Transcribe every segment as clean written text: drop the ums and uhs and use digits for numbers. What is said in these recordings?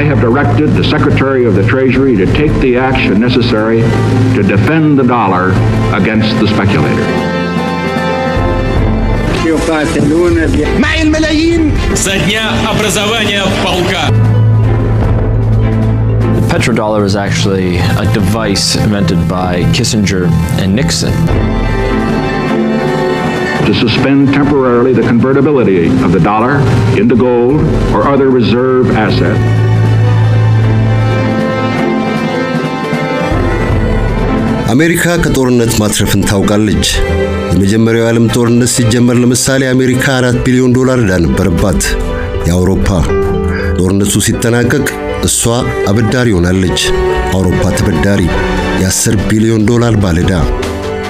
I have directed the Secretary of the Treasury to take the action necessary to defend the dollar against the speculator. معي الملايين со дня образования полка. The petrodollar is actually a device invented by Kissinger and Nixon to suspend temporarily the convertibility of the dollar into gold or other reserve asset. አሜሪካ ከጦርነት ማትረፍን ታውቃለች። የመጀመሪያው ዓለም ጦርነት ሲጀመር ለምሳሌ አሜሪካ $4 ቢሊዮን ዕዳ ነበረባት። የአውሮፓ ጦርነቱ ሲጠናቀቅ እሷ አበዳሪ ሆናለች፣ አውሮፓ ተበዳሪ፣ የ$10 ቢሊዮን ባለዕዳ።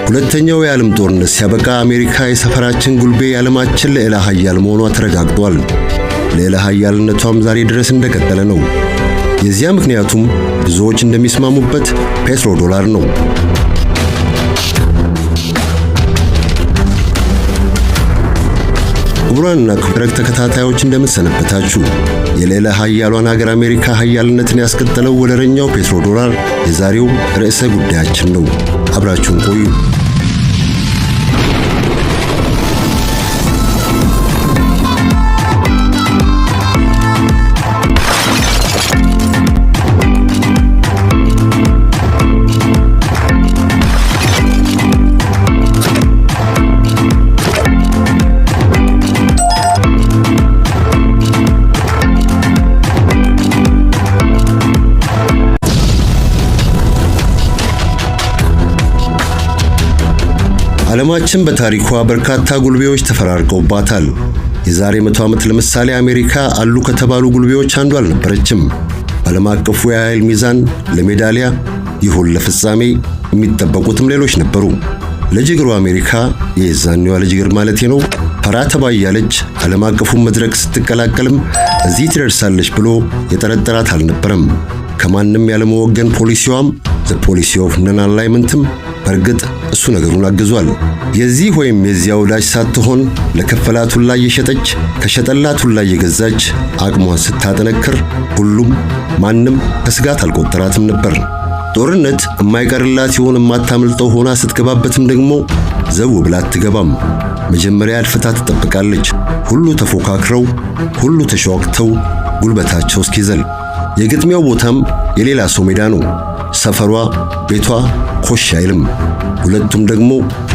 ሁለተኛው የዓለም ጦርነት ሲያበቃ አሜሪካ የሰፈራችን ጉልቤ የዓለማችን ልዕለ ኃያል መሆኗ ተረጋግጧል። ልዕለ ኃያልነቷም ዛሬ ድረስ እንደቀጠለ ነው። የዚያ ምክንያቱም ብዙዎች እንደሚስማሙበት ፔትሮዶላር ነው። ክቡራንና ክቡራት ተከታታዮች እንደምትሰነበታችሁ። የሌላ ኃያሏን ሀገር አሜሪካ ኃያልነትን ያስቀጠለው ወደረኛው ፔትሮዶላር የዛሬው ርዕሰ ጉዳያችን ነው። አብራችሁን ቆዩ። ዓለማችን በታሪኳ በርካታ ጉልቤዎች ተፈራርቀውባታል። የዛሬ 100 ዓመት ለምሳሌ አሜሪካ አሉ ከተባሉ ጉልቤዎች አንዱ አልነበረችም። ዓለም አቀፉ የኃይል ሚዛን ለሜዳሊያ ይሁን ለፍጻሜ የሚጠበቁትም ሌሎች ነበሩ። ለጅግሩ አሜሪካ የዛኔዋ ለጅግር ማለቴ ነው ፈራ ተባ ያለች ዓለም አቀፉን መድረክ ስትቀላቀልም እዚህ ትደርሳለች ብሎ የጠረጠራት አልነበረም። ከማንም ያለመወገን ፖሊሲዋም the policy of non-alignmentም በርግጥ እሱ ነገሩን አግዟል። የዚህ ወይም የዚያ ወዳጅ ሳትሆን ለከፈላት ሁላ የሸጠች ከሸጠላት ሁላ የገዛች አቅሟን ስታጠነክር ሁሉም ማንም ከስጋት አልቆጠራትም ነበር። ጦርነት የማይቀርላት ይሆን የማታመልጠው ሆና ስትገባበትም ደግሞ ዘው ብላ አትገባም። መጀመሪያ አድፍታ ትጠብቃለች። ሁሉ ተፎካክረው ሁሉ ተሸዋክተው ጉልበታቸው እስኪዘል የግጥሚያው ቦታም የሌላ ሰው ሜዳ ነው። ሰፈሯ ቤቷ ኮሽ አይልም። ሁለቱም ደግሞ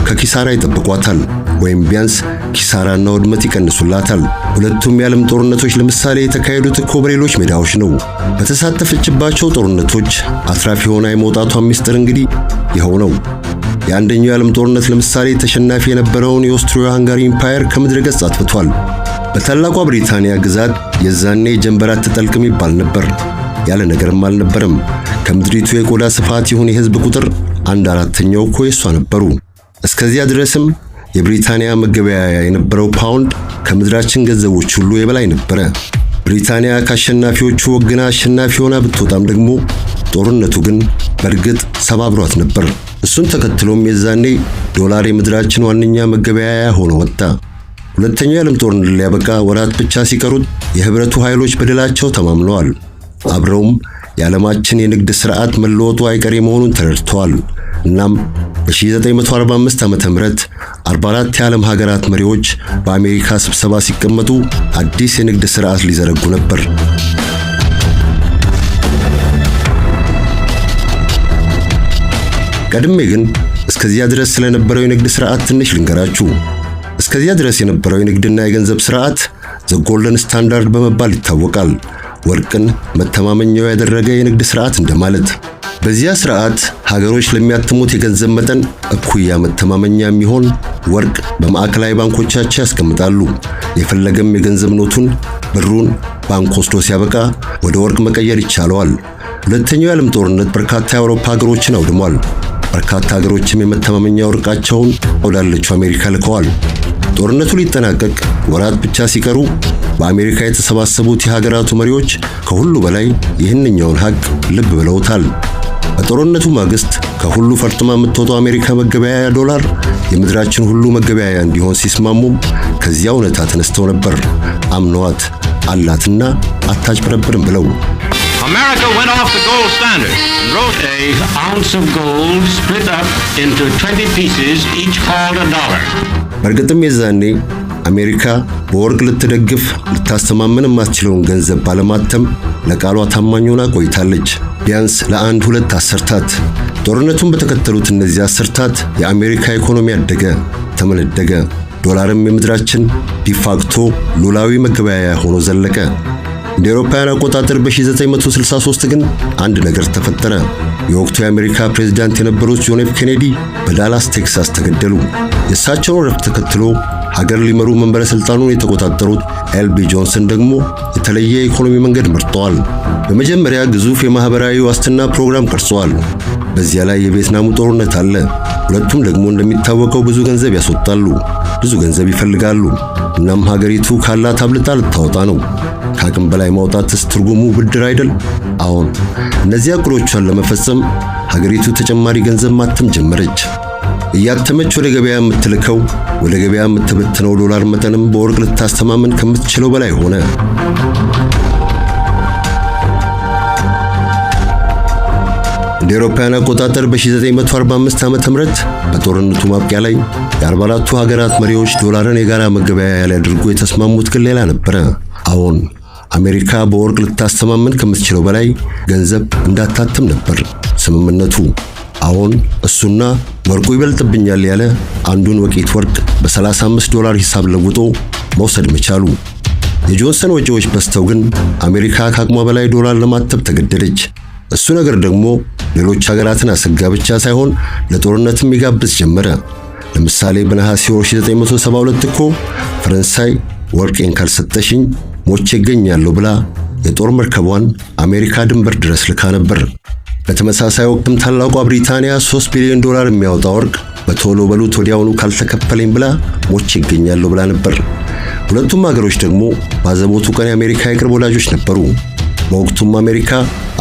ከኪሳራ ይጠብቋታል ወይም ቢያንስ ኪሳራና ውድመት ይቀንሱላታል። ሁለቱም የዓለም ጦርነቶች ለምሳሌ የተካሄዱት እኮ በሌሎች ሜዳዎች ነው። በተሳተፈችባቸው ጦርነቶች አትራፊ ሆና የመውጣቷ ሚስጥር እንግዲህ ይኸው ነው። የአንደኛው የዓለም ጦርነት ለምሳሌ ተሸናፊ የነበረውን የኦስትሪያ ሃንጋሪ ኢምፓየር ከምድረ ገጽ አጥፍቷል። በታላቋ ብሪታንያ ግዛት የዛኔ ጀንበር አትጠልቅም ይባል ነበር። ያለ ነገርም አልነበረም። ከምድሪቱ የቆዳ ስፋት ይሁን የህዝብ ቁጥር 1/4 እኮ የሷ ነበሩ። እስከዚያ ድረስም የብሪታንያ መገበያያ የነበረው ፓውንድ ከምድራችን ገንዘቦች ሁሉ የበላይ ነበረ። ብሪታንያ ከአሸናፊዎቹ ወግና አሸናፊ ሆና ብትወጣም ደግሞ ጦርነቱ ግን በርግጥ ሰባብሯት ነበር። እሱን ተከትሎም የዛኔ ዶላር የምድራችን ዋነኛ መገበያያ ሆኖ ወጣ። ሁለተኛው የዓለም ጦርነት ሊያበቃ ወራት ብቻ ሲቀሩት የህብረቱ ኃይሎች በድላቸው ተማምነዋል። አብረውም የዓለማችን የንግድ ሥርዓት መለወጡ አይቀሬ መሆኑን ተረድተዋል። እናም በ1945 ዓመተ ምህረት 44 የዓለም ሀገራት መሪዎች በአሜሪካ ስብሰባ ሲቀመጡ አዲስ የንግድ ሥርዓት ሊዘረጉ ነበር። ቀድሜ ግን እስከዚያ ድረስ ስለነበረው የንግድ ሥርዓት ትንሽ ልንገራችሁ። እስከዚያ ድረስ የነበረው የንግድና የገንዘብ ሥርዓት ዘ ጎልደን ስታንዳርድ በመባል ይታወቃል። ወርቅን መተማመኛው ያደረገ የንግድ ሥርዓት እንደማለት። በዚያ ሥርዓት ሀገሮች ለሚያትሙት የገንዘብ መጠን እኩያ መተማመኛ የሚሆን ወርቅ በማዕከላዊ ባንኮቻቸው ያስቀምጣሉ። የፈለገም የገንዘብ ኖቱን ብሩን ባንክ ወስዶ ሲያበቃ ወደ ወርቅ መቀየር ይቻለዋል። ሁለተኛው የዓለም ጦርነት በርካታ የአውሮፓ ሀገሮችን አውድሟል። በርካታ ሀገሮችም የመተማመኛ ወርቃቸውን ወዳለችው አሜሪካ ልከዋል። ጦርነቱ ሊጠናቀቅ ወራት ብቻ ሲቀሩ በአሜሪካ የተሰባሰቡት የሀገራቱ መሪዎች ከሁሉ በላይ ይህንኛውን ሀቅ ልብ ብለውታል። በጦርነቱ ማግስት ከሁሉ ፈርጥማ የምትወጣው አሜሪካ መገበያያ ዶላር የምድራችን ሁሉ መገበያያ እንዲሆን ሲስማሙም ከዚያ እውነታ ተነስተው ነበር። አምነዋት አላትና አታጭበረብርም ብለው America went off the gold standard and wrote An ounce of gold split up into 20 pieces, each called $1. በእርግጥም የዛኔ አሜሪካ በወርቅ ልትደግፍ ልታስተማመን የማትችለውን ገንዘብ ባለማተም ለቃሏ ታማኝ ሆና ቆይታለች። ቢያንስ ለአንድ ሁለት አስርታት። ጦርነቱን በተከተሉት እነዚህ አስርታት የአሜሪካ ኢኮኖሚ አደገ፣ ተመነደገ። ዶላርም የምድራችን ዲፋክቶ ሉላዊ መገበያያ ሆኖ ዘለቀ። እንደ አውሮፓውያን አቆጣጠር በ1963 ግን አንድ ነገር ተፈጠረ። የወቅቱ የአሜሪካ ፕሬዝዳንት የነበሩት ጆን ኤፍ ኬኔዲ በዳላስ ቴክሳስ ተገደሉ። የእሳቸውን ረፍት ተከትሎ ሀገር ሊመሩ መንበረ ስልጣኑን የተቆጣጠሩት ኤልቢ ጆንሰን ደግሞ የተለየ ኢኮኖሚ መንገድ መርጠዋል። በመጀመሪያ ግዙፍ የማህበራዊ ዋስትና ፕሮግራም ቀርጸዋል። በዚያ ላይ የቪየትናሙ ጦርነት አለ። ሁለቱም ደግሞ እንደሚታወቀው ብዙ ገንዘብ ያስወጣሉ፣ ብዙ ገንዘብ ይፈልጋሉ። እናም ሀገሪቱ ካላት አብልጣ ልታወጣ ነው። ከአቅም በላይ ማውጣትስ ትርጉሙ ብድር አይደል? አዎን። እነዚያ ዕቅዶቿን ለመፈጸም ሀገሪቱ ተጨማሪ ገንዘብ ማተም ጀመረች። እያተመች ወደ ገበያ የምትልከው ወደ ገበያ የምትበትነው ዶላር መጠንም በወርቅ ልታስተማመን ከምትችለው በላይ ሆነ። እንደ አውሮፓውያን አቆጣጠር በ1945 ዓ.ም በጦርነቱ ማብቂያ ላይ የ44ቱ ሀገራት መሪዎች ዶላርን የጋራ መገበያያ ሊያደርጉ የተስማሙት ግን ሌላ ነበረ። አዎን፣ አሜሪካ በወርቅ ልታስተማመን ከምትችለው በላይ ገንዘብ እንዳታተም ነበር ስምምነቱ። አዎን፣ እሱና ወርቁ ይበልጥብኛል ያለ አንዱን ወቂት ወርቅ በ$35 ሂሳብ ለውጦ መውሰድ መቻሉ። የጆንሰን ወጪዎች በስተው ግን አሜሪካ ከአቅሟ በላይ ዶላር ለማተም ተገደደች። እሱ ነገር ደግሞ ሌሎች ሀገራትን አሰጋ ብቻ ሳይሆን ለጦርነትም ይጋብዝ ጀመረ። ለምሳሌ በነሐሴ 1972 እኮ ፈረንሳይ ወርቄን ካልሰጠሽኝ ሞቼ እገኛለሁ ብላ የጦር መርከቧን አሜሪካ ድንበር ድረስ ልካ ነበር። በተመሳሳይ ወቅትም ታላቋ ብሪታንያ $3 ቢሊዮን የሚያወጣ ወርቅ በቶሎ በሉት ወዲያውኑ ካልተከፈለኝ ብላ ሞቼ እገኛለሁ ብላ ነበር። ሁለቱም ሀገሮች ደግሞ ባዘቦቱ ቀን የአሜሪካ የቅርብ ወዳጆች ነበሩ። በወቅቱም አሜሪካ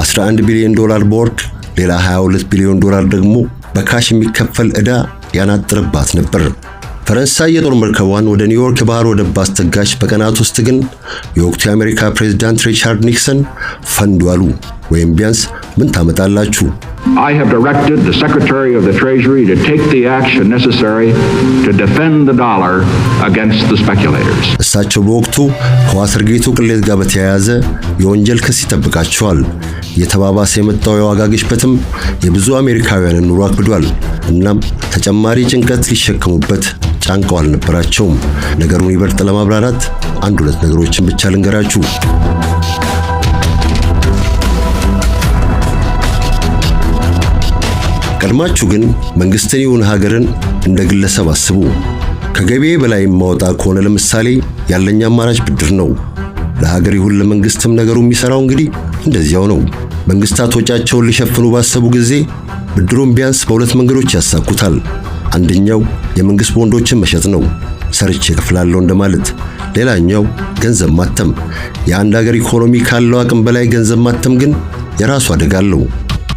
$11 ቢሊዮን በወርቅ ሌላ $22 ቢሊዮን ደግሞ በካሽ የሚከፈል ዕዳ ያናጥርባት ነበር። ፈረንሳይ የጦር መርከቧን ወደ ኒውዮርክ የባህር ወደብ ባስጠጋች በቀናት ውስጥ ግን የወቅቱ የአሜሪካ ፕሬዝዳንት ሪቻርድ ኒክሰን ፈንዱ አሉ። ወይም ቢያንስ ምን ታመጣላችሁ? I have directed the Secretary of the Treasury to take the action necessary to defend the dollar against the speculators. እሳቸው በወቅቱ ከዋተርጌቱ ቅሌት ጋር በተያያዘ የወንጀል ክስ ይጠብቃቸዋል። የተባባሰ የመጣው የዋጋ ግሽበትም የብዙ አሜሪካውያንን ኑሮ አክብዷል። እናም ተጨማሪ ጭንቀት ሊሸከሙበት ጫንቀው አልነበራቸውም። ነገሩን ይበልጥ ለማብራራት አንድ ሁለት ነገሮችን ብቻ ልንገራችሁ። ቀድማችሁ ግን መንግስትን ይሁን ሀገርን እንደ ግለሰብ አስቡ። ከገቢዬ በላይ የማወጣ ከሆነ ለምሳሌ ያለኝ አማራጭ ብድር ነው። ለሀገር ይሁን ለመንግስትም ነገሩ የሚሰራው እንግዲህ እንደዚያው ነው። መንግስታት ወጪያቸውን ሊሸፍኑ ባሰቡ ጊዜ ብድሩን ቢያንስ በሁለት መንገዶች ያሳኩታል። አንደኛው የመንግስት ቦንዶችን መሸጥ ነው፣ ሰርቼ እከፍላለሁ እንደማለት። ሌላኛው ገንዘብ ማተም። የአንድ ሀገር ኢኮኖሚ ካለው አቅም በላይ ገንዘብ ማተም ግን የራሱ አደጋ አለው።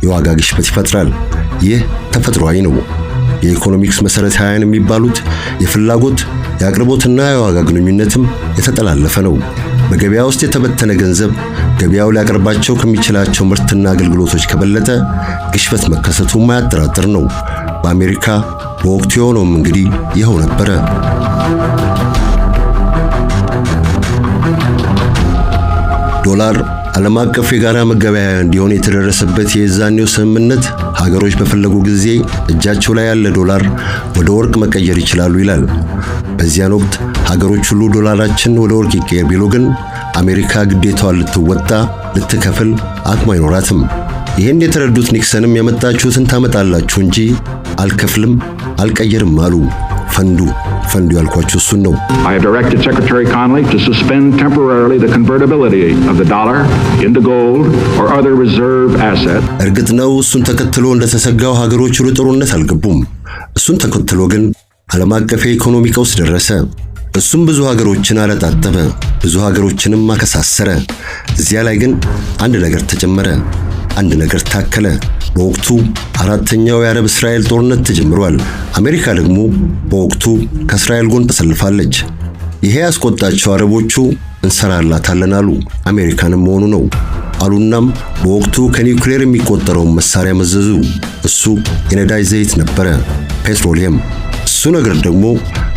የዋጋ ግሽበት ይፈጥራል። ይህ ተፈጥሯዊ ነው። የኢኮኖሚክስ መሰረታዊያን የሚባሉት የፍላጎት የአቅርቦትና የዋጋ ግንኙነትም የተጠላለፈ ነው። በገበያ ውስጥ የተበተነ ገንዘብ ገበያው ሊያቀርባቸው ከሚችላቸው ምርትና አገልግሎቶች ከበለጠ ግሽበት መከሰቱ የማያጠራጥር ነው። በአሜሪካ በወቅቱ የሆነውም እንግዲህ ይኸው ነበረ። ዶላር ዓለም አቀፍ የጋራ መገበያያ እንዲሆን የተደረሰበት የዛኔው ስምምነት ሀገሮች በፈለጉ ጊዜ እጃቸው ላይ ያለ ዶላር ወደ ወርቅ መቀየር ይችላሉ ይላል። በዚያን ወቅት ሀገሮች ሁሉ ዶላራችን ወደ ወርቅ ይቀየር ቢሉ ግን አሜሪካ ግዴታዋን ልትወጣ ልትከፍል አቅም አይኖራትም። ይህን የተረዱት ኒክሰንም ያመጣችሁትን ታመጣላችሁ እንጂ አልከፍልም አልቀየርም አሉ። ፈንዱ ያልኳችሁ እሱን ነው። I have directed Secretary Connally to suspend temporarily the convertibility of the dollar into gold or other reserve asset. እርግጥ ነው እሱን ተከትሎ እንደተሰጋው ሀገሮች ወደ ጦርነት አልገቡም። እሱን ተከትሎ ግን ዓለም አቀፍ የኢኮኖሚ ቀውስ ደረሰ። እሱም ብዙ ሀገሮችን አለጣጠበ፣ ብዙ ሀገሮችንም አከሳሰረ። እዚያ ላይ ግን አንድ ነገር ተጨመረ፣ አንድ ነገር ታከለ። በወቅቱ አራተኛው የአረብ እስራኤል ጦርነት ተጀምሯል። አሜሪካ ደግሞ በወቅቱ ከእስራኤል ጎን ተሰልፋለች። ይሄ ያስቆጣቸው አረቦቹ እንሰራላታለን አሉ። አሜሪካንም መሆኑ ነው። አሉናም በወቅቱ ከኒውክሌር የሚቆጠረውን መሳሪያ መዘዙ። እሱ የነዳጅ ዘይት ነበረ፣ ፔትሮሊየም። እሱ ነገር ደግሞ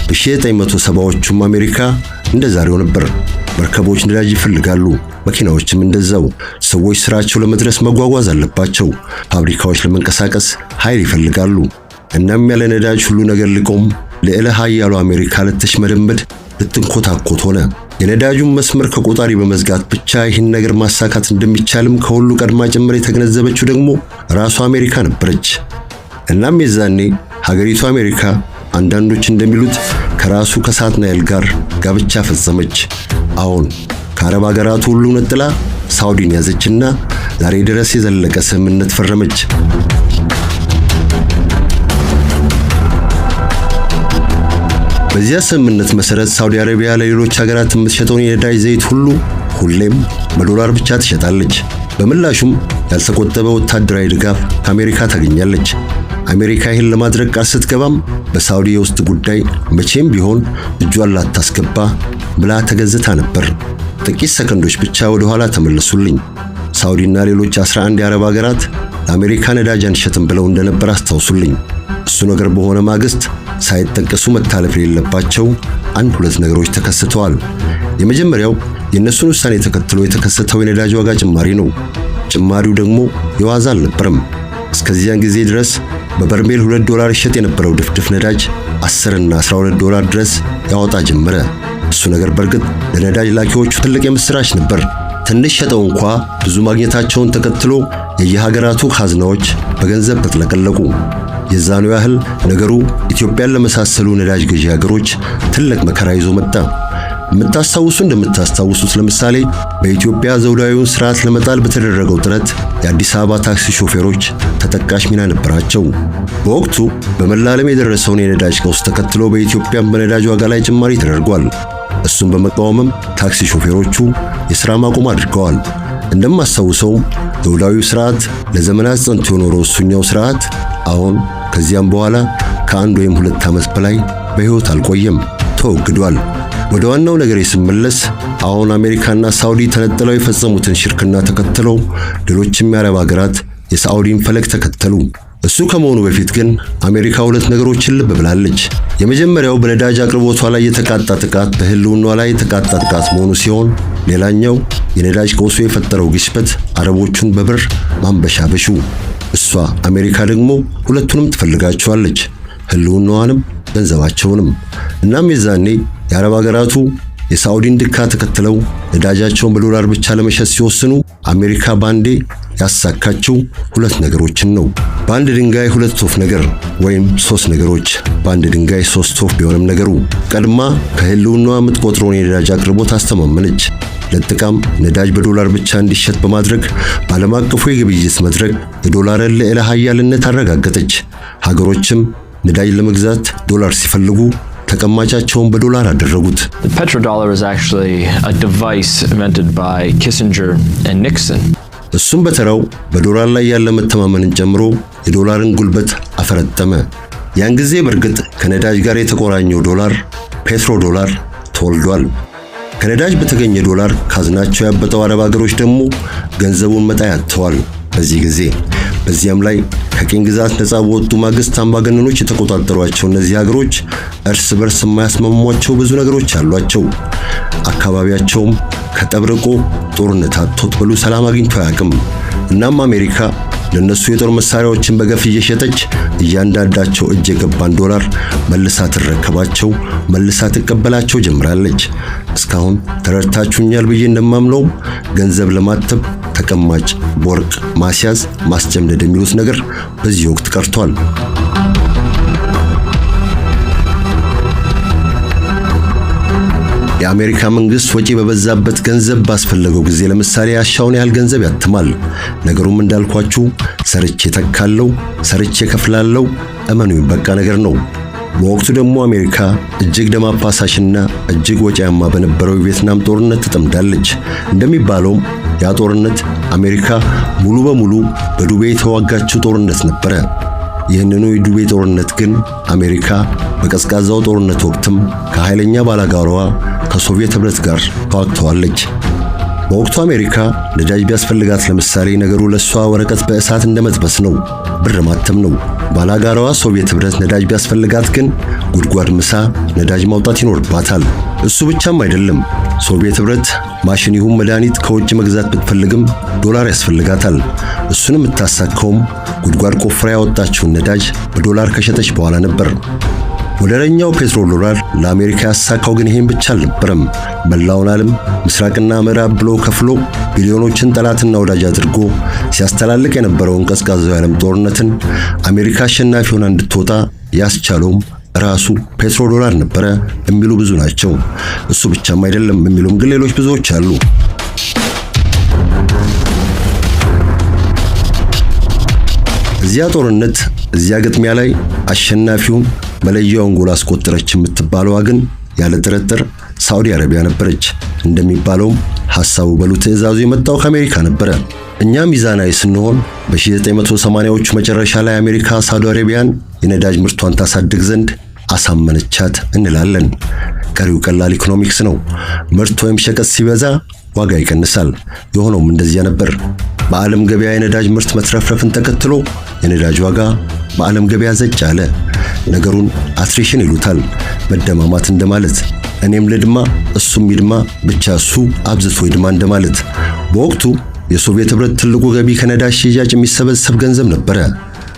በ1970ዎቹም አሜሪካ እንደ ዛሬው ነበር። መርከቦች ነዳጅ ይፈልጋሉ፣ መኪናዎችም እንደዛው። ሰዎች ስራቸው ለመድረስ መጓጓዝ አለባቸው። ፋብሪካዎች ለመንቀሳቀስ ኃይል ይፈልጋሉ። እናም ያለ ነዳጅ ሁሉ ነገር ሊቆም፣ ልዕለ ኃያሉ አሜሪካ ልትሽመደመድ ልትንኮታኮት ሆነ። የነዳጁን መስመር ከቆጣሪ በመዝጋት ብቻ ይህን ነገር ማሳካት እንደሚቻልም ከሁሉ ቀድማ ጭምር የተገነዘበችው ደግሞ ራሷ አሜሪካ ነበረች። እናም የዛኔ ሀገሪቱ አሜሪካ አንዳንዶች እንደሚሉት ከራሱ ከሳትናኤል ጋር ጋብቻ ፈጸመች። አሁን ከአረብ ሀገራቱ ሁሉ ነጥላ ሳውዲን ያዘችና ዛሬ ድረስ የዘለቀ ስምምነት ፈረመች። በዚያ ስምምነት መሰረት ሳውዲ አረቢያ ለሌሎች ሀገራት የምትሸጠውን የነዳጅ ዘይት ሁሉ ሁሌም በዶላር ብቻ ትሸጣለች። በምላሹም ያልተቆጠበ ወታደራዊ ድጋፍ ከአሜሪካ ታገኛለች። አሜሪካ ይህን ለማድረግ ቃል ስትገባም በሳውዲ የውስጥ ጉዳይ መቼም ቢሆን እጇን ላታስገባ ብላ ተገዝታ ነበር። ጥቂት ሰከንዶች ብቻ ወደ ኋላ ተመለሱልኝ። ሳውዲና ሌሎች 11 የአረብ ሀገራት ለአሜሪካ ነዳጅ አንሸጥም ብለው እንደነበር አስታውሱልኝ። እሱ ነገር በሆነ ማግስት ሳይጠቀሱ መታለፍ የሌለባቸው አንድ ሁለት ነገሮች ተከስተዋል። የመጀመሪያው የእነሱን ውሳኔ ተከትሎ የተከሰተው የነዳጅ ዋጋ ጭማሪ ነው። ጭማሪው ደግሞ የዋዛ አልነበረም። እስከዚያን ጊዜ ድረስ በበርሜል $2 ይሸጥ የነበረው ድፍድፍ ነዳጅ 10 እና 12 ዶላር ድረስ ያወጣ ጀመረ። እሱ ነገር በእርግጥ ለነዳጅ ላኪዎቹ ትልቅ የምስራች ነበር። ትንሽ ሸጠው እንኳ ብዙ ማግኘታቸውን ተከትሎ የየሀገራቱ ካዝናዎች በገንዘብ ተጥለቀለቁ። የዛኑ ያህል ነገሩ ኢትዮጵያን ለመሳሰሉ ነዳጅ ገዢ ሀገሮች ትልቅ መከራ ይዞ መጣ። እንደምታስታውሱት ለምሳሌ በኢትዮጵያ ዘውዳዊውን ስርዓት ለመጣል በተደረገው ጥረት የአዲስ አበባ ታክሲ ሾፌሮች ተጠቃሽ ሚና ነበራቸው። በወቅቱ በመላ ዓለም የደረሰውን የነዳጅ ቀውስ ተከትሎ በኢትዮጵያም በነዳጅ ዋጋ ላይ ጭማሪ ተደርጓል። እሱን በመቃወምም ታክሲ ሾፌሮቹ የሥራ ማቆም አድርገዋል። እንደማስታውሰውም ዘውዳዊው ስርዓት ለዘመናት ጸንቶ የኖረው እሱኛው ስርዓት አሁን ከዚያም በኋላ ከአንድ ወይም 2 ዓመት በላይ በሕይወት አልቆየም፣ ተወግዷል። ወደ ዋናው ነገር ስመለስ አሁን አሜሪካና ሳውዲ ተነጥለው የፈጸሙትን ሽርክና ተከትለው ሌሎችም የአረብ ሀገራት የሳውዲን ፈለግ ተከተሉ። እሱ ከመሆኑ በፊት ግን አሜሪካ ሁለት ነገሮችን ልብ ብላለች። የመጀመሪያው በነዳጅ አቅርቦቷ ላይ የተቃጣ ጥቃት በህልውናዋ ላይ የተቃጣ ጥቃት መሆኑ ሲሆን፣ ሌላኛው የነዳጅ ቀውሱ የፈጠረው ግሽበት አረቦቹን በብር ማንበሻበሹ። እሷ አሜሪካ ደግሞ ሁለቱንም ትፈልጋቸዋለች፣ ህልውናዋንም ገንዘባቸውንም። እናም የዛኔ የአረብ ሀገራቱ የሳውዲን ድካ ተከትለው ነዳጃቸውን በዶላር ብቻ ለመሸጥ ሲወስኑ አሜሪካ ባንዴ ያሳካችው ሁለት ነገሮችን ነው። በአንድ ድንጋይ ሁለት ወፍ ነገር ወይም ሶስት ነገሮች። በአንድ ድንጋይ ሶስት ወፍ ቢሆንም ነገሩ ቀድማ ከህልውናዋ የምትቆጥረውን የነዳጅ አቅርቦት አስተማመነች። ለጥቃም ነዳጅ በዶላር ብቻ እንዲሸጥ በማድረግ በዓለም አቀፉ የግብይት መድረክ የዶላርን ልዕለ ኃያልነት አረጋገጠች። ሀገሮችም ነዳጅ ለመግዛት ዶላር ሲፈልጉ ተቀማጫቸውን በዶላር አደረጉት። The petrodollar is actually a device invented by Kissinger and Nixon. እሱም በተራው በዶላር ላይ ያለ መተማመንን ጨምሮ የዶላርን ጉልበት አፈረጠመ። ያን ጊዜ በእርግጥ ከነዳጅ ጋር የተቆራኘው ዶላር ፔትሮ ዶላር ተወልዷል። ከነዳጅ በተገኘ ዶላር ካዝናቸው ያበጠው አረብ ሀገሮች ደግሞ ገንዘቡን መጣያ አጥተዋል። በዚህ ጊዜ በዚያም ላይ ከቅኝ ግዛት ነፃ በወጡ ማግስት አምባገነኖች የተቆጣጠሯቸው እነዚህ ሀገሮች እርስ በርስ የማያስማሟቸው ብዙ ነገሮች አሏቸው። አካባቢያቸውም ከጠብርቆ ጦርነት አጥቶት ብሎ ሰላም አግኝቶ አያውቅም። እናም አሜሪካ ለነሱ የጦር መሳሪያዎችን በገፍ እየሸጠች እያንዳንዳቸው እጅ የገባን ዶላር መልሳ ትረከባቸው፣ መልሳ ትቀበላቸው ጀምራለች። እስካሁን ተረድታችሁኛል ብዬ እንደማምነው ገንዘብ ለማተብ ተቀማጭ በወርቅ ማስያዝ፣ ማስጨምደድ የሚሉት ነገር በዚህ ወቅት ቀርቷል። የአሜሪካ መንግስት ወጪ በበዛበት ገንዘብ ባስፈለገው ጊዜ ለምሳሌ ያሻውን ያህል ገንዘብ ያትማል። ነገሩም እንዳልኳችሁ ሰርቼ ተካለው፣ ሰርቼ ከፍላለው፣ እመኑኝ በቃ ነገር ነው። በወቅቱ ደግሞ አሜሪካ እጅግ ደም አፋሳሽና እጅግ ወጪያማ በነበረው የቪየትናም ጦርነት ተጠምዳለች። እንደሚባለው ያ ጦርነት አሜሪካ ሙሉ በሙሉ በዱቤ የተዋጋችው ጦርነት ነበረ። ይህንኑ የዱቤ ጦርነት ግን አሜሪካ በቀዝቃዛው ጦርነት ወቅትም ከኃይለኛ ባላጋራዋ ከሶቪየት ህብረት ጋር ተዋግተዋለች። በወቅቱ አሜሪካ ነዳጅ ቢያስፈልጋት ለምሳሌ ነገሩ ለሷ ወረቀት በእሳት እንደመጥበስ ነው፣ ብር ማተም ነው። ባላጋራዋ ሶቪየት ኅብረት ነዳጅ ቢያስፈልጋት ግን ጉድጓድ ምሳ ነዳጅ ማውጣት ይኖርባታል። እሱ ብቻም አይደለም። ሶቪየት ኅብረት ማሽን ይሁን መድኃኒት ከውጭ መግዛት ብትፈልግም ዶላር ያስፈልጋታል። እሱንም የምታሳካውም ጉድጓድ ቆፍራ ያወጣችውን ነዳጅ በዶላር ከሸጠች በኋላ ነበር። ወደረኛው ፔትሮ ዶላር ለአሜሪካ ያሳካው ግን ይሄን ብቻ አልነበረም። መላውን ዓለም ምስራቅና ምዕራብ ብሎ ከፍሎ ቢሊዮኖችን ጠላትና ወዳጅ አድርጎ ሲያስተላልቅ የነበረውን ቀዝቃዛው የዓለም ጦርነትን አሜሪካ አሸናፊ ሆና እንድትወጣ ያስቻለውም ራሱ ፔትሮ ዶላር ነበረ የሚሉ ብዙ ናቸው። እሱ ብቻም አይደለም የሚሉም ግን ሌሎች ብዙዎች አሉ። እዚያ ጦርነት እዚያ ግጥሚያ ላይ አሸናፊውን መለያውን ጎል አስቆጠረች የምትባለዋ ግን ያለ ጥርጥር ሳዑዲ አረቢያ ነበረች። እንደሚባለውም ሐሳቡ በሉ ትዕዛዙ የመጣው ከአሜሪካ ነበረ። እኛ ሚዛናዊ ስንሆን በ1980ዎቹ መጨረሻ ላይ አሜሪካ ሳዑዲ አረቢያን የነዳጅ ምርቷን ታሳድግ ዘንድ አሳመነቻት እንላለን። ቀሪው ቀላል ኢኮኖሚክስ ነው። ምርት ወይም ሸቀጥ ሲበዛ ዋጋ ይቀንሳል። የሆነውም እንደዚያ ነበር። በዓለም ገበያ የነዳጅ ምርት መትረፍረፍን ተከትሎ የነዳጅ ዋጋ በዓለም ገበያ ዘጭ አለ። ነገሩን አትሪሽን ይሉታል፣ መደማማት እንደማለት። እኔም ልድማ እሱም ይድማ፣ ብቻ እሱ አብዝቶ ይድማ እንደማለት። በወቅቱ የሶቪየት ኅብረት ትልቁ ገቢ ከነዳጅ ሽያጭ የሚሰበሰብ ገንዘብ ነበረ።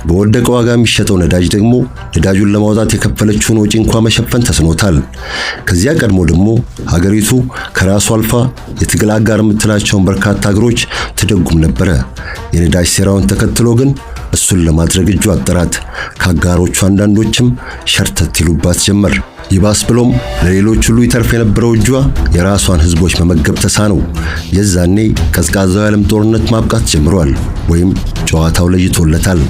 በወደቀ ዋጋ የሚሸጠው ነዳጅ ደግሞ ነዳጁን ለማውጣት የከፈለችውን ወጪ እንኳን መሸፈን ተስኖታል። ከዚያ ቀድሞ ደግሞ ሀገሪቱ ከራሱ አልፋ የትግል አጋር የምትላቸውን በርካታ ሀገሮች ትደጉም ነበረ። የነዳጅ ሴራውን ተከትሎ ግን እሱን ለማድረግ እጁ አጠራት። ከአጋሮቹ አንዳንዶችም ሸርተት ይሉባት ጀመር። ይባስ ብሎም ለሌሎች ሁሉ ይተርፍ የነበረው እጇ የራሷን ሕዝቦች መመገብ ተሳነው። የዛኔ ቀዝቃዛው የዓለም ጦርነት ማብቃት ጀምሯል፣ ወይም ጨዋታው ለይቶለታል።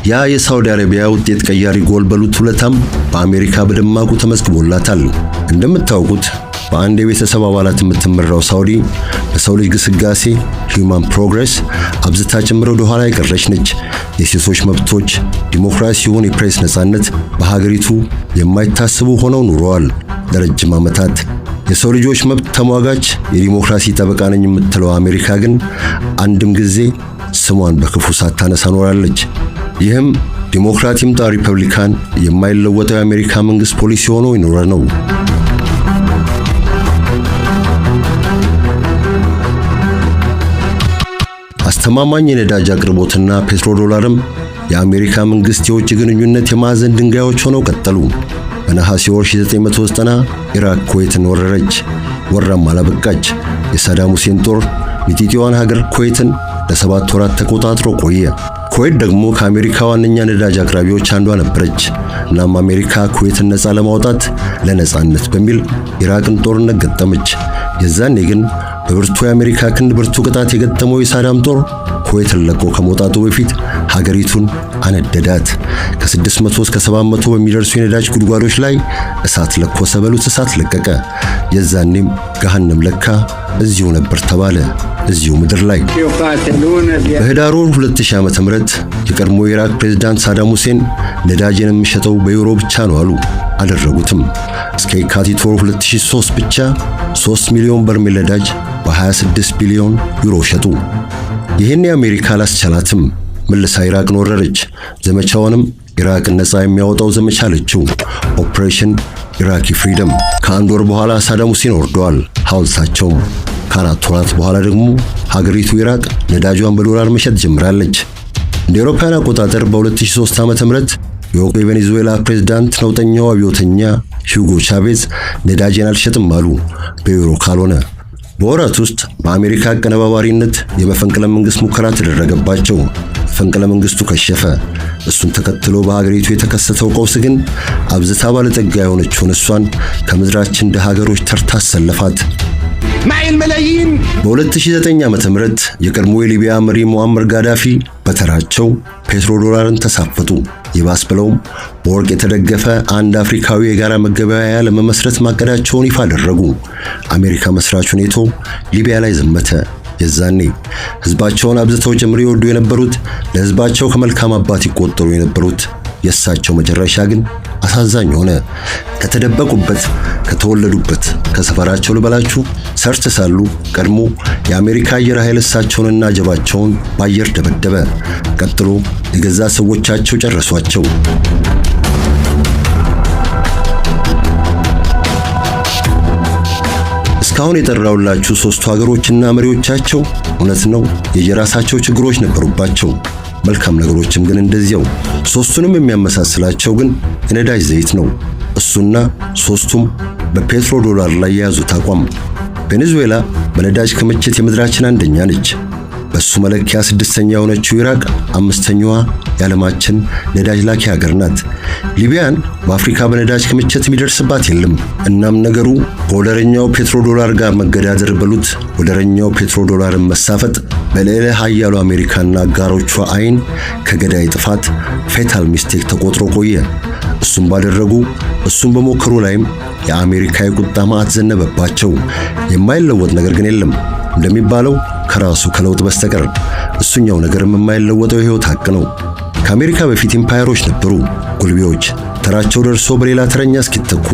ያ የሳውዲ አረቢያ ውጤት ቀያሪ ጎል በሉት ውለታም በአሜሪካ በደማቁ ተመዝግቦላታል። እንደምታውቁት በአንድ የቤተሰብ አባላት የምትመራው ሳውዲ በሰው ልጅ ግስጋሴ ሂውማን ፕሮግሬስ አብዝታ ጭምር ወደ ኋላ የቀረች ነች። የሴቶች መብቶች፣ ዲሞክራሲውን፣ የፕሬስ ነጻነት በሀገሪቱ የማይታሰቡ ሆነው ኑረዋል ለረጅም ዓመታት። የሰው ልጆች መብት ተሟጋች፣ የዲሞክራሲ ጠበቃ ነኝ የምትለው አሜሪካ ግን አንድም ጊዜ ስሟን በክፉ ሳታነሳ ኖራለች። ይህም ዲሞክራት ይምጣ ሪፐብሊካን የማይለወጠው የአሜሪካ መንግስት ፖሊሲ ሆኖ ይኖረ ነው። አስተማማኝ የነዳጅ አቅርቦትና ፔትሮ ዶላርም የአሜሪካ መንግስት የውጭ ግንኙነት የማዕዘን ድንጋዮች ሆነው ቀጠሉ። በነሐሴ ወር 1990 ኢራቅ ኩዌትን ወረረች። ወራም አላበቃች። የሳዳም ሁሴን ጦር ሚጢጢዋን ሀገር ኩዌትን ለ7 ወራት ተቆጣጥሮ ቆየ። ኩዌት ደግሞ ከአሜሪካ ዋነኛ ነዳጅ አቅራቢዎች አንዷ ነበረች። እናም አሜሪካ ኩዌትን ነፃ ለማውጣት ለነፃነት በሚል ኢራቅን ጦርነት ገጠመች። የዛኔ ግን በብርቱ የአሜሪካ ክንድ ብርቱ ቅጣት የገጠመው የሳዳም ጦር ኩዌትን ለቆ ከመውጣቱ በፊት ሀገሪቱን አነደዳት። ከ600 እስከ 700 በሚደርሱ የነዳጅ ጉድጓዶች ላይ እሳት ለኮሰ በሉት እሳት ለቀቀ። የዛኔም ገሃነም ለካ እዚሁ ነበር ተባለ፣ እዚሁ ምድር ላይ። በህዳር 2000 ዓ.ም የቀድሞ የኢራቅ ፕሬዝዳንት ሳዳም ሁሴን ነዳጅን የሚሸጠው በዩሮ ብቻ ነው አሉ። አደረጉትም። እስከ የካቲት ወር 2003 ብቻ 3 ሚሊዮን በርሜል ነዳጅ በ26 ቢሊዮን ዩሮ ሸጡ። ይህን የአሜሪካ አላስቻላትም። መልሳ ኢራቅን ወረረች። ዘመቻውንም ኢራቅን ነፃ የሚያወጣው ዘመቻ አለችው፣ ኦፕሬሽን ኢራቂ ፍሪደም። ከአንድ ወር በኋላ ሳዳም ሁሴን ወርደዋል ሐውልታቸውም። ከ4 ወራት በኋላ ደግሞ ሀገሪቱ ኢራቅ ነዳጇን በዶላር መሸጥ ጀምራለች። እንደ አውሮፓውያን አቆጣጠር በ2003 ዓ.ም የወቅቱ የቬኔዙዌላ ፕሬዝዳንት ነውጠኛው አብዮተኛ ሂውጎ ቻቬዝ ነዳጅን አልሸጥም አሉ በዩሮ ካልሆነ። በወራት ውስጥ በአሜሪካ አቀነባባሪነት የመፈንቅለ መንግስት ሙከራ ተደረገባቸው። መፈንቅለ መንግስቱ ከሸፈ። እሱን ተከትሎ በሀገሪቱ የተከሰተው ቀውስ ግን አብዝታ ባለጠጋ የሆነችውን እሷን ከምድራችን ደሃ ሀገሮች ተርታ አሰለፋት። በ2009 ዓ.ም የቀድሞ የሊቢያ መሪ ሙአመር ጋዳፊ በተራቸው ፔትሮ ዶላርን ተሳፈጡ። ይባስ ብለውም በወርቅ የተደገፈ አንድ አፍሪካዊ የጋራ መገበያያ ለመመስረት ማቀዳቸውን ይፋ አደረጉ። አሜሪካ መስራቹ ኔቶ ሊቢያ ላይ ዘመተ። የዛኔ ህዝባቸውን አብዝተው ጭምር ይወዱ የነበሩት፣ ለህዝባቸው ከመልካም አባት ይቆጠሩ የነበሩት የእሳቸው መጨረሻ ግን አሳዛኝ ሆነ። ከተደበቁበት ከተወለዱበት ከሰፈራቸው ልበላችሁ ሰርች ሳሉ ቀድሞ የአሜሪካ አየር ኃይል እሳቸውንና ጀባቸውን በአየር ደበደበ። ቀጥሎ የገዛ ሰዎቻቸው ጨረሷቸው። እስካሁን የጠራውላችሁ ሶስቱ ሀገሮችና መሪዎቻቸው እውነት ነው የየራሳቸው ችግሮች ነበሩባቸው። መልካም ነገሮችም ግን እንደዚያው። ሶስቱንም የሚያመሳስላቸው ግን የነዳጅ ዘይት ነው። እሱና ሶስቱም በፔትሮ ዶላር ላይ የያዙት አቋም። ቬኔዙዌላ በነዳጅ ክምችት የምድራችን አንደኛ ነች። በሱ መለኪያ ስድስተኛ የሆነችው ኢራቅ አምስተኛዋ የዓለማችን ነዳጅ ላኪ ሀገር ናት። ሊቢያን በአፍሪካ በነዳጅ ክምችት የሚደርስባት የለም። እናም ነገሩ ከወደረኛው ፔትሮ ዶላር ጋር መገዳደር በሉት ወደረኛው ፔትሮ ዶላርን መሳፈጥ በልዕለ ኃያሉ አሜሪካና አጋሮቿ አይን ከገዳይ ጥፋት ፌታል ሚስቴክ ተቆጥሮ ቆየ። እሱም ባደረጉ እሱም በሞከሩ ላይም የአሜሪካ የቁጣ ማዕት ዘነበባቸው። የማይለወጥ ነገር ግን የለም እንደሚባለው ከራሱ ከለውጥ በስተቀር። እሱኛው ነገርም የማይለወጠው የህይወት ሀቅ ነው። ከአሜሪካ በፊት ኢምፓየሮች ነበሩ፣ ጉልቤዎች ተራቸው ደርሶ በሌላ ተረኛ እስኪተኩ።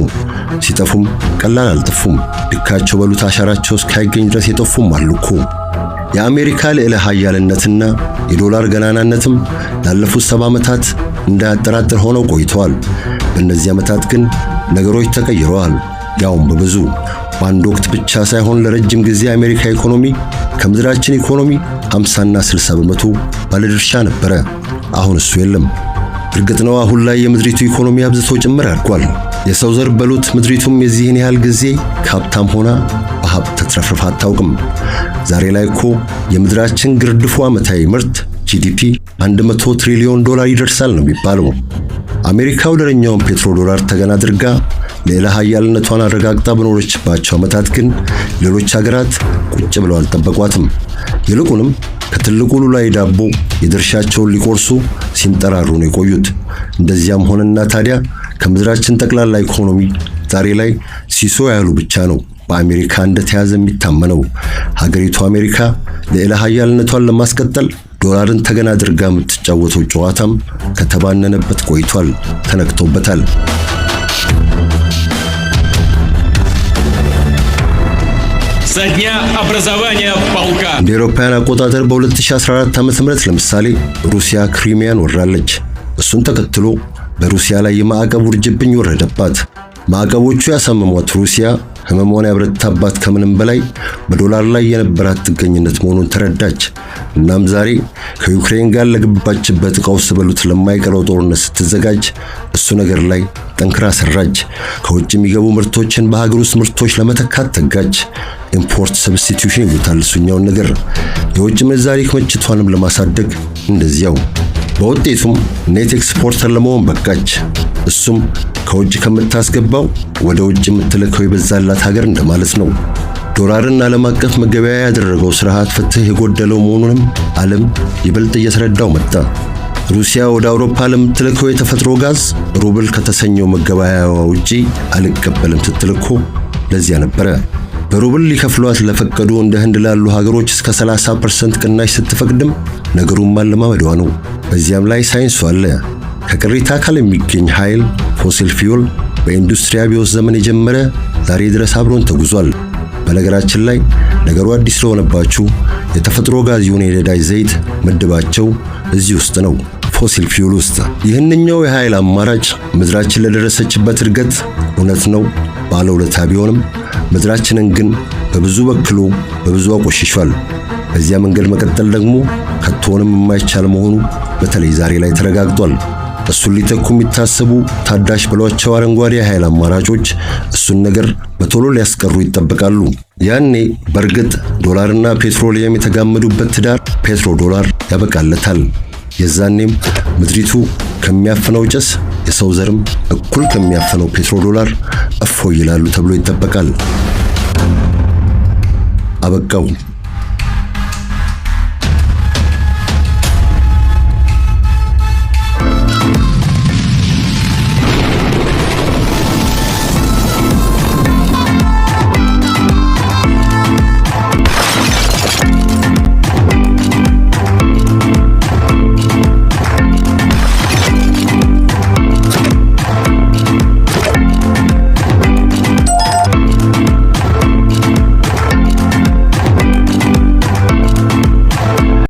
ሲጠፉም ቀላል አልጠፉም። ልካቸው በሉት አሻራቸው እስካይገኝ ድረስ የጠፉም አሉ እኮ። የአሜሪካ ልዕለ ኃያልነትና የዶላር ገናናነትም ላለፉት 70 ዓመታት እንዳያጠራጥር ሆነው ቆይተዋል። በእነዚህ ዓመታት ግን ነገሮች ተቀይረዋል፣ ያውም በብዙ። በአንድ ወቅት ብቻ ሳይሆን ለረጅም ጊዜ የአሜሪካ ኢኮኖሚ ከምድራችን ኢኮኖሚ 50 እና 60 በመቶ ባለድርሻ ነበረ። አሁን እሱ የለም። እርግጥ ነው አሁን ላይ የምድሪቱ ኢኮኖሚ አብዝቶ ጭምር አድጓል። የሰው ዘር በሉት ምድሪቱም የዚህን ያህል ጊዜ ከሀብታም ሆና በሀብት ተትረፍርፋ አታውቅም። ዛሬ ላይ እኮ የምድራችን ግርድፉ ዓመታዊ ምርት ጂዲፒ 100 ትሪሊዮን ዶላር ይደርሳል ነው የሚባለው። አሜሪካ ወደረኛውን ፔትሮ ዶላር ተገን አድርጋ ሌላ ኃያልነቷን አረጋግጣ በኖረችባቸው ዓመታት ግን ሌሎች ሀገራት ቁጭ ብለው አልጠበቋትም። ይልቁንም ከትልቁ ሉላዊ ዳቦ የድርሻቸውን ሊቆርሱ ሲንጠራሩ ነው የቆዩት። እንደዚያም ሆነና ታዲያ ከምድራችን ጠቅላላ ኢኮኖሚ ዛሬ ላይ ሲሶ ያሉ ብቻ ነው በአሜሪካ እንደተያዘ የሚታመነው። ሀገሪቱ አሜሪካ ሌላ ኃያልነቷን ለማስቀጠል ዶላርን ተገን አድርጋ የምትጫወተው ጨዋታም ከተባነነበት ቆይቷል፣ ተነክቶበታል። እንደ አውሮፓውያን አቆጣጠር በ2014 ዓ.ም ለምሳሌ ሩሲያ ክሪሚያን ወራለች። እሱን ተከትሎ በሩሲያ ላይ የማዕቀብ ውርጅብኝ ወረደባት። ማዕቀቦቹ ያሳመሟት ሩሲያ ህመሟን ያበረታባት ከምንም በላይ በዶላር ላይ የነበራት ጥገኝነት መሆኑን ተረዳች። እናም ዛሬ ከዩክሬን ጋር ለገባችበት ቀውስ በሉት ለማይቀረው ጦርነት ስትዘጋጅ እሱ ነገር ላይ ጠንክራ ሰራች። ከውጭ የሚገቡ ምርቶችን በሀገር ውስጥ ምርቶች ለመተካት ተጋች። ኢምፖርት ሰብስቲቲዩሽን ይሉታል እሱኛውን ነገር። የውጭ ምንዛሪ ክምችቷንም ለማሳደግ እንደዚያው። በውጤቱም ኔት ኤክስፖርተር ለመሆን በቃች። እሱም ከውጭ ከምታስገባው ወደ ውጭ የምትልከው የበዛላት ሀገር እንደማለት ነው። ዶላርን ዓለም አቀፍ መገበያያ ያደረገው ስርዓት ፍትህ የጎደለው መሆኑንም ዓለም ይበልጥ እየተረዳው መጣ። ሩሲያ ወደ አውሮፓ ለምትልከው የተፈጥሮ ጋዝ ሩብል ከተሰኘው መገበያያዋ ውጪ አልቀበልም ስትል እኮ ለዚያ ነበረ። በሩብል ሊከፍሏት ለፈቀዱ እንደ ህንድ ላሉ ሀገሮች እስከ 30% ቅናሽ ስትፈቅድም ነገሩን ማለማመዷ ነው። በዚያም ላይ ሳይንሱ አለ። ከቅሪተ አካል የሚገኝ ኃይል ፎሲል ፊውል በኢንዱስትሪ አብዮት ዘመን የጀመረ ዛሬ ድረስ አብሮን ተጉዟል። በነገራችን ላይ ነገሩ አዲስ ስለሆነባችሁ የተፈጥሮ ጋዝ ይሁን የነዳጅ ዘይት ምድባቸው እዚህ ውስጥ ነው፣ ፎሲል ፊውል ውስጥ። ይህንኛው የኃይል አማራጭ ምድራችን ለደረሰችበት እድገት እውነት ነው ባለውለታ ቢሆንም ምድራችንን ግን በብዙ በክሎ በብዙ አቆሽሿል። በዚያ መንገድ መቀጠል ደግሞ ከቶንም የማይቻል መሆኑ በተለይ ዛሬ ላይ ተረጋግጧል። እሱን ሊተኩ የሚታሰቡ ታዳሽ ብሏቸው አረንጓዴ የኃይል አማራጮች እሱን ነገር በቶሎ ሊያስቀሩ ይጠበቃሉ። ያኔ በእርግጥ ዶላርና ፔትሮሊየም የተጋመዱበት ትዳር ፔትሮ ዶላር ያበቃለታል። የዛኔም ምድሪቱ ከሚያፍነው ጭስ የሰው ዘርም እኩል ከሚያፍነው ፔትሮ ዶላር እፎይ ይላሉ ተብሎ ይጠበቃል። አበቃው።